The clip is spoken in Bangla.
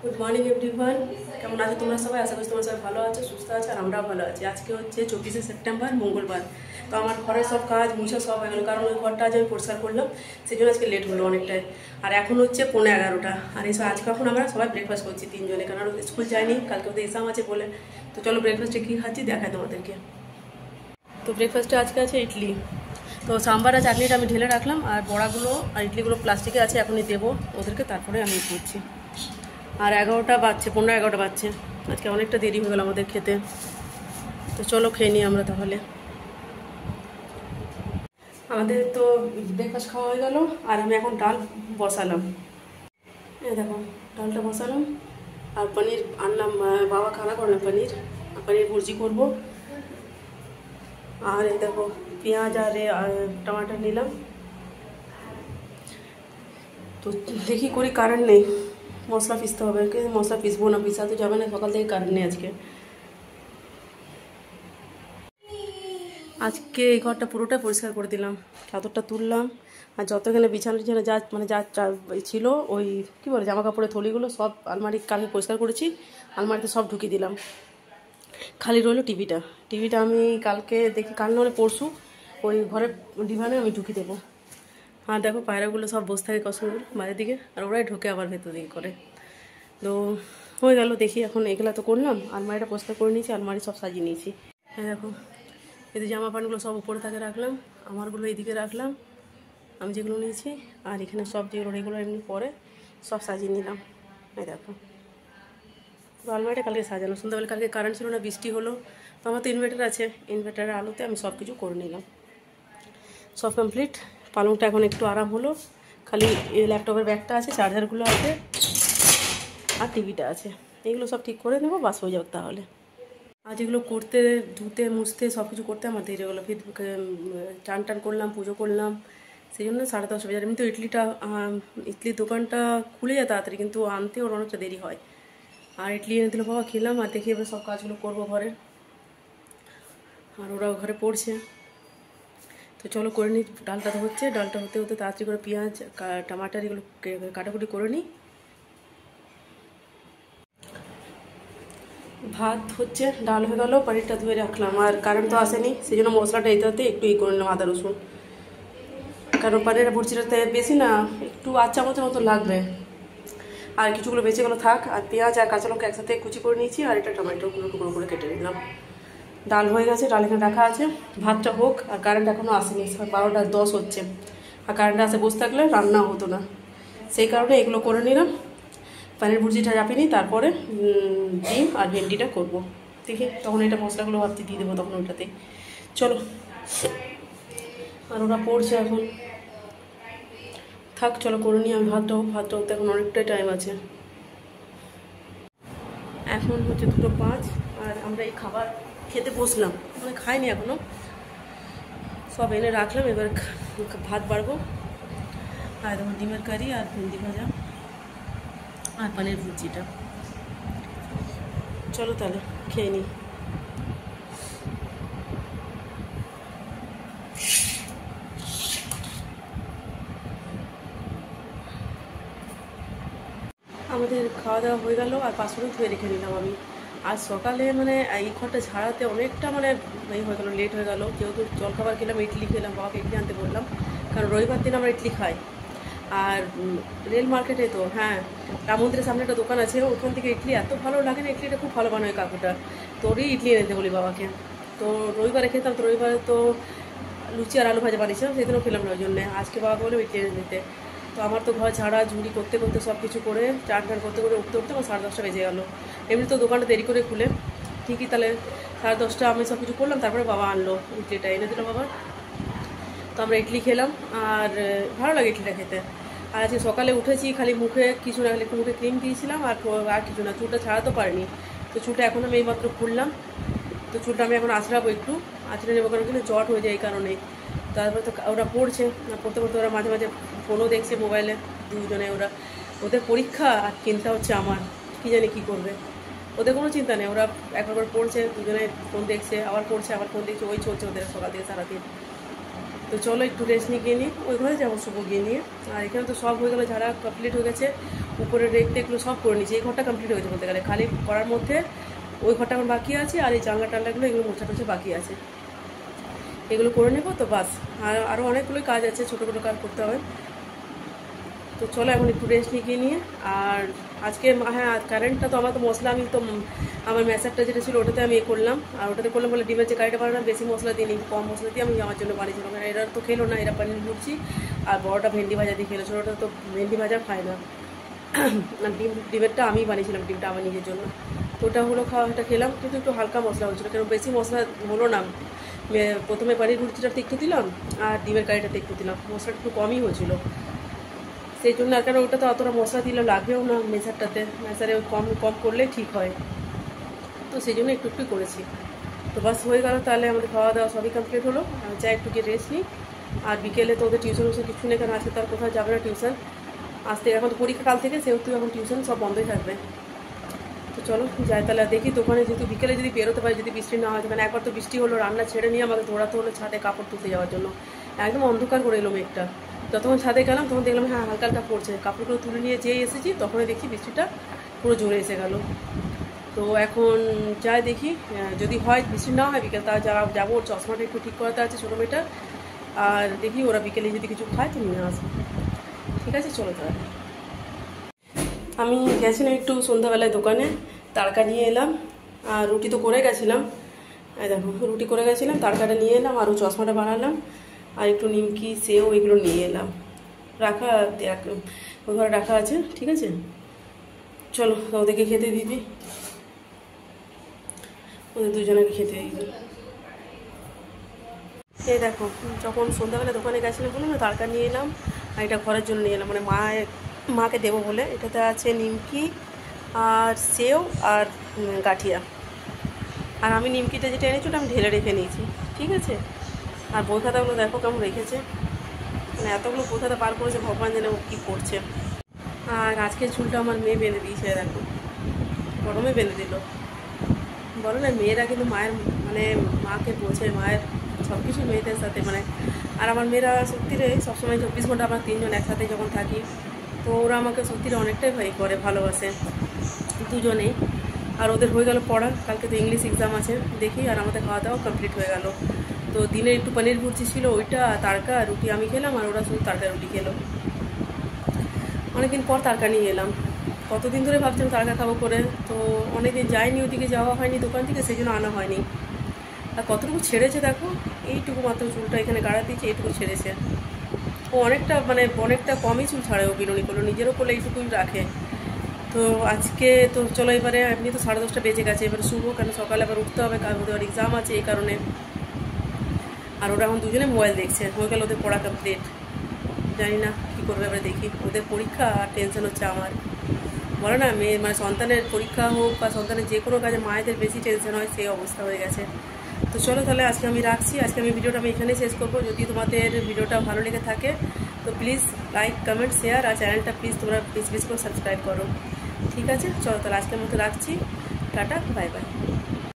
গুড মর্নিং এভরিওয়ান, কেমন আছো তোমরা সবাই? আশা করি তোমরা সবাই ভালো আছো, সুস্থ আছো, আর আমরাও ভালো আছি। আজকে হচ্ছে 24শে সেপ্টেম্বর, মঙ্গলবার। তো আমার ঘরের সব কাজ মুছা সব হয়ে গেলো, কারণ ওই ঘরটা আজ আমি পরিষ্কার করলাম, সেই জন্য আজকে লেট হলো অনেকটাই। আর এখন হচ্ছে 11:15। আর এইসব আজকে এখন আমরা সবাই ব্রেকফাস্ট করছি তিনজনে, কারণ স্কুল যায়নি, কালকে ওদের এক্সাম আছে বলে। তো চলো ব্রেকফাস্টে কী খাচ্ছি দেখায় তোমাদেরকে। তো ব্রেকফাস্টে আজকে আছে ইডলি। তো সাম্বার আর চাটনিটা আমি ঢেলে রাখলাম, আর বড়াগুলো আর ইডলিগুলো প্লাস্টিকে আছে, এখনই দেবো ওদেরকে, তারপরে আমি করছি। আর 11টা বাজছে, 11:15 বাজছে। আজকে অনেকটা দেরি হয়ে গেল আমাদের খেতে। তো চলো খেয়ে নিই আমরা তাহলে। আমাদের তো ব্রেকফাস্ট খাওয়া হয়ে গেল, আর আমি এখন ডাল বসালাম। এই দেখো ডালটা বসালাম, আর পনির আনলাম, বাবা খানা করলাম পনির ভুর্জি করবো। আর এই দেখো পেঁয়াজ আর টমাটার নিলাম। তো দেখি করি, কারেন্ট নেই, মশলা পিসতে হবে। মশলা পিসবো না, পিসা তো যাবে না, সকাল থেকে কারেন্ট নেই আজকে এই ঘরটা পুরোটা পরিষ্কার করে দিলাম, চাদরটা তুললাম, আর যত এখানে বিছানা যা ছিল, ওই কী বলে জামা কাপড়ের থলিগুলো সব আলমারি কালকে পরিষ্কার করেছি, আলমারিতে সব ঢুকিয়ে দিলাম। খালি রইলো টিভিটা আমি কালকে দেখি, কাল নাহলে পরশু ওই ঘরের ডিভানে আমি ঢুকিয়ে দেবো। আর দেখো পায়রাগুলো সব বসে থাকে কসমগুলো বাইরের দিকে, আর ওরাই ঢোকে আবার ভেতর দিকে করে। তো হয়ে গেল, দেখি এখন এগুলো তো করলাম, আলমারিটা পরিষ্কার করে নিয়েছি, আলমারি সব সাজিয়ে নিয়েছি। হ্যাঁ দেখো এদের জামা প্যান্টগুলো সব উপরে থাকে রাখলাম, আমারগুলো এইদিকে রাখলাম, আমি যেগুলো নিয়েছি। আর এখানে সব যেগুলো রেগুলার এমনি পরে সব সাজিয়ে নিলাম। এই দেখো তো আলমারিটা কালকে সাজানো, সন্ধ্যাবেলা কালকে কারেন্ট ছিল না, বৃষ্টি হলো। তো আমার তো ইনভার্টার আছে, ইনভার্টারের আলোতে আমি সব কিছু করে নিলাম। সব কমপ্লিট। পালংটা এখন একটু আরাম হলো, খালি ল্যাপটপের ব্যাগটা আছে, চার্জারগুলো আছে, আর টিভিটা আছে, এগুলো সব ঠিক করে নেবো, বাস হয়ে যাবে তাহলে। আজ এগুলো করতে, ধুতে মুছতে সব কিছু করতে আমার দেরি হলো। ফির টান করলাম, পুজো করলাম, সেই জন্য 10:30 বাজার। এমনি তো ইডলির দোকানটা খুলে যায় তাড়াতাড়ি, কিন্তু আনতে ওর অনেকটা দেরি হয়। আর ইডলি এনে দিল বাবা, খেলাম, আর দেখি এবার সব কাজগুলো করবো ঘরের। আর ওরাও ঘরে পড়ছে। তো চলো করে নিই। ডালটা তো হচ্ছে, ডালটা হতে হতে তাড়াতাড়ি করে পেঁয়াজ টমাটার এগুলো কাটাকুটি করে নিই। ভাত হচ্ছে, ডাল হয়ে গেল, পনিরটা ধুয়ে রাখলাম। আর কারেন্ট তো আসেনি, সেই জন্য মশলাটা এটাতে একটু করে নিলাম, আদা রসুন। কারণ পনিরের ভুর্জিটাতে বেশি না, একটু 8 চামচের মতো লাগবে। আর কিছুগুলো বেঁচে গেলো থাক। আর পেঁয়াজ আর কাঁচা লঙ্কা একসাথে কুচি করে নিয়েছি, আর এটা টমেটোগুলো টুকরো করে কেটে নিলাম। ডাল হয়ে গেছে, ডাল এখানে রাখা আছে, ভাতটা হোক। আর কারেন্ট এখনও আসেনি, 12:10 হচ্ছে। আর কারেন্ট আসে বসে থাকলে রান্না হতো না, সেই কারণে এগুলো করে নিলাম। পনির ভুর্জিটা চাপিয়ে নিই, তারপরে ডিম আর ভেন্ডিটা করবো। দেখি তখন এটা মশলাগুলো ভাবতে দিয়ে দেবো তখন ওইটাতে। চলো, আর ওরা পড়ছে এখন, থাক চলো করে নিই। আমি ভাতটা হতে এখন অনেকটাই টাইম আছে। এখন হচ্ছে 2:05, আর আমরা এই খাবার খেতে বসলাম, মানে খাইনি এখনও, সব এনে রাখলাম। এবার ভাত বাড়বো, আর দেখো ডিমের কারি আর ভেন্ডি ভাজা আর পনির ভুর্জিটা। চলো তাহলে খেয়ে নিই। আমাদের খাওয়া দাওয়া হয়ে গেল, আর পাঁচশোটা ধুয়ে রেখে নিলাম আমি। আজ সকালে মানে এই ঘরটা ঝাড়াতে অনেকটা মানে এই হয়ে গেলো, লেট হয়ে গেলো। যেহেতু জলখাবার খেলাম, ইডলি খেলাম, বাবাকে ইডলি আনতে বললাম, কারণ রবিবার দিন আমরা ইডলি খাই। আর রেল মার্কেটে তো, হ্যাঁ, রাম মন্দিরের সামনে একটা দোকান আছে, ওখান থেকে ইডলি এত ভালো লাগে না, ইডলিটা খুব ভালো বানায় কাকুটা। তোরই ইডলি এনেতে বলি বাবাকে। তো রবিবারে খেতাম, তো রবিবারে তো লুচি আর আলু ভাজা বানিয়েছিলাম, সেদিনও খেলাম না, ওই জন্যে আজকে বাবাকে বলে ইডলি এনে দিতে। তো আমার তো ঘর ঝাড়া ঝুড়ি করতে করতে সব কিছু করে চান করতে উঠতে আমার 10:30 বেজে গেলো। এমনি তো দোকানটা দেরি করে খুলে, ঠিকই তাহলে 10:30 আমি সব কিছু করলাম, তারপরে বাবা আনলো ইডলিটা, এনে দিল বাবা। তো আমরা ইডলি খেলাম, আর ভালো লাগে ইডলিটা খেতে। আর আজকে সকালে উঠেছি, খালি মুখে কিছু না, খালি একটু মুখে ক্রিম দিয়েছিলাম, আর কিছু না, চুলটা ছাড়াতে পারিনি। তো চুলটা এখন আমি এইমাত্র খুললাম, তো চুলটা আমি এখন আঁচড়াবো, একটু আঁচড়ে নেবো, কারণ কিন্তু জট হয়ে যায় এই কারণে। তারপরে তো ওরা পড়ছে, পড়তে পড়তে ওরা মাঝে মাঝে ফোনও দেখছে মোবাইলে, দুজনে ওদের পরীক্ষা, আর চিন্তা হচ্ছে আমার, কী জানি কী করবে। ওদের কোনো চিন্তা নেই, ওরা একবার করে পড়ছে, দুজনে ফোন দেখছে, আবার পড়ছে, আবার ফোন দেখছে, ওই চলছে ওদের সকাল থেকে সারাদিন। তো চলো একটু রেস্ট নিয়ে গিয়ে নিই, ওই ঘরে যাবো শুভ গিয়ে নিয়ে। আর এখানে তো সব হয়ে গেলো, ঝাড়া কমপ্লিট হয়ে গেছে, উপরে রেখতে এগুলো সব করে নিয়েছি। এই ঘরটা কমপ্লিট হয়েছে বলতে গেলে, খালি করার মধ্যে ওই ঘরটা এখন বাকি আছে, আর এই জানলা টানলাগুলো এগুলো মোছা টোছা বাকি আছে, এগুলো করে নেবো তো বাস। আর আরও অনেকগুলোই কাজ আছে, ছোটো ছোটো কাজ করতে হবে। তো চলো এখন একটু রেস্ট নিয়ে। আর আজকে হ্যাঁ কারেন্টটা তো আমার তো মশলা, আমি তো আমার ম্যাসারটা যেটা ছিল ওটাতে আমি করলাম, আর ওটাতে করলাম বলে ডিমের যে কারিটা বানালাম বেশি মশলা দিয়ে নিই, কম মশলা দিয়ে আমি আমার জন্য বানিয়েছিলাম। কারণ এরা তো খেলো না, এরা পনির ভুরছি আর বড়টা ভেন্ডি ভাজা দিয়ে খেলো, ছোটোটা তো ভেন্ডি ভাজা খায় না। ডিমেরটা আমি বানিয়েছিলাম, ডিমটা আমার নিজের জন্য। তো ওটা হলো ওটা খেলাম, কিন্তু একটু হালকা মশলা হয়েছিলো, কারণ বেশি মশলা হলো না। প্রথমে পনির ভুরজিটাতে একটু দিলাম আর ডিমের কারিটাতে একটু দিলাম, মশলাটা একটু কমই হয়েছিল সেই জন্য। আর কারণ ওটা তো অতটা মশলা দিলে লাগবেও না মেসারটাতে, মেসারে কম কম করলে ঠিক হয়, তো সেই জন্য একটু একটু করেছি। তো বাস হয়ে গেল, তাহলে আমাদের খাওয়া দাওয়া সবই কমপ্লিট হলো। আমি চাই একটু গিয়ে রেস্ট নিই। আর বিকেলে তো ওদের টিউশন কিছু নেই, কারণ আজকে তো আর কোথাও যাবে না টিউশন, আসতে এখন তো পরীক্ষা কাল থেকে, সেহেতু এখন টিউশন সব বন্ধই থাকবে। তো চলো যাই তাহলে, দেখি দোকানে যেহেতু বিকেলে যদি বেরোতে পারি, যদি বৃষ্টি না হয়, মানে একবার তো বৃষ্টি হলো, রান্না ছেড়ে নিয়ে আমাকে দৌড়াতে হলো ছাদে কাপড় তুলতে যাওয়ার জন্য। একদম অন্ধকার করে এলো মেঘটা। যতক্ষণ ছাদে গেলাম তখন দেখলাম হ্যাঁ হালকা হালকা পড়ছে, কাপড়গুলো তুলে নিয়ে যেই এসেছি তখনই দেখি বৃষ্টিটা পুরো জোরে এসে গেল। তো এখন যাই দেখি, যদি হয় বৃষ্টি না হয় বিকেল, তা যাবো, ওর চশমাটা একটু ঠিক করাতে আছে ছোটো মেয়েটা, আর দেখি ওরা বিকেলে যদি কিছু খায় তো নিয়ে আসবো। ঠিক আছে চলো তাহলে। আমি গেছিলাম একটু সন্ধ্যাবেলায় দোকানে, তাড়কা নিয়ে এলাম, আর রুটি তো করে গেছিলাম, এই দেখো রুটি করে গেছিলাম, তাড়কাটা নিয়ে এলাম, আর চশমাটা বানালাম, আর একটু নিমকি সেও এগুলো নিয়ে এলাম, রাখা ওই ঘরে রাখা আছে। ঠিক আছে চলো ওদেরকে খেতে দিবি, ওদের দুজনকে খেতে দিবি। এই দেখো যখন সন্ধ্যাবেলা দোকানে গেছিলাম বললাম না তাড়কা নিয়ে এলাম, আর এটা ঘরের জন্য নিয়ে এলাম, মানে মাকে দেবো বলে। এটাতে আছে নিমকি আর সেও আর গাঠিয়া, আর আমি নিমকিটা যেটা এনেছি ওটা আমি ঢেলে রেখে নিয়েছি। ঠিক আছে, আর বই খাতাগুলো দেখো কেমন রেখেছে, মানে এতগুলো বই খাতা পার করেছে, ভগবান জানে ও কী করছে। আর আজকের চুলটা আমার মেয়ে বেঁধে দিয়েছে, দেখো গরমে বেঁধে দিল। বলো না মেয়েরা কিন্তু মায়ের মানে মাকে বোঝে, মায়ের সব কিছু মেয়েদের সাথে মানে। আর আমার মেয়েরা সত্যিরে সবসময় 24 ঘন্টা আমরা তিনজন একসাথে যখন থাকি, তো ওরা আমাকে সত্যিরে অনেকটাই ভয় করে, ভালোবাসে দুজনেই। আর ওদের হয়ে গেল পড়া, কালকে তো ইংলিশ এক্সাম আছে দেখি, আর আমাদের খাওয়া দাওয়া কমপ্লিট হয়ে গেল। তো দিনে একটু পনির ভুর্জি ছিল, ওইটা তাড়কা রুটি আমি খেলাম, আর ওরা শুধু তাড়কা রুটি খেলো। অনেকদিন পর তাড়কা নিয়ে এলাম, কতদিন ধরে ভাবছিলাম তাড়কা খাবো করে, তো অনেকদিন যায়নি, ওদিকে যাওয়া হয়নি দোকান থেকে, সেই জন্য আনা হয়নি। আর কতটুকু ছেড়েছে দেখো, এইটুকু মাত্র চুলটা এখানে গাড়া দিয়েছে, এইটুকু ছেড়েছে। ও অনেকটা কমই চুল ছাড়ে, ও বিনুনি করলো, নিজেরও করলে এইটুকুই রাখে। তো আজকে তো চলো এবারে, এমনি তো 10:30 বেজে গেছে, এবারে শুভো, কারণ সকালে আবার উঠতে হবে, কারণ ওদের এক্সাম আছে এই কারণে। আর ওরা এখন দুজনে মোবাইল দেখছে, হয়ে গেল ওদের পড়া কমপ্লিট। জানি না কী করবে এবারে, দেখি ওদের পরীক্ষা আর টেনশন হচ্ছে আমার। বলে না মেয়ে মানে সন্তানের পরীক্ষা হোক বা সন্তানের যে কোনো কাজে মায়েদের বেশি টেনশন হয়, সেই অবস্থা হয়ে গেছে। তো চলো তাহলে আজকে আমি রাখছি, আজকে আমি ভিডিওটা আমি এখানেই শেষ করবো। যদি তোমাদের ভিডিওটা ভালো লেগে থাকে তো প্লিজ লাইক কমেন্ট শেয়ার, আর চ্যানেলটা প্লিজ তোমরা প্লিজ করে সাবস্ক্রাইব করো। ঠিক আছে চলো তাহলে আজকের মতো রাখছি, টাটা বাই বাই।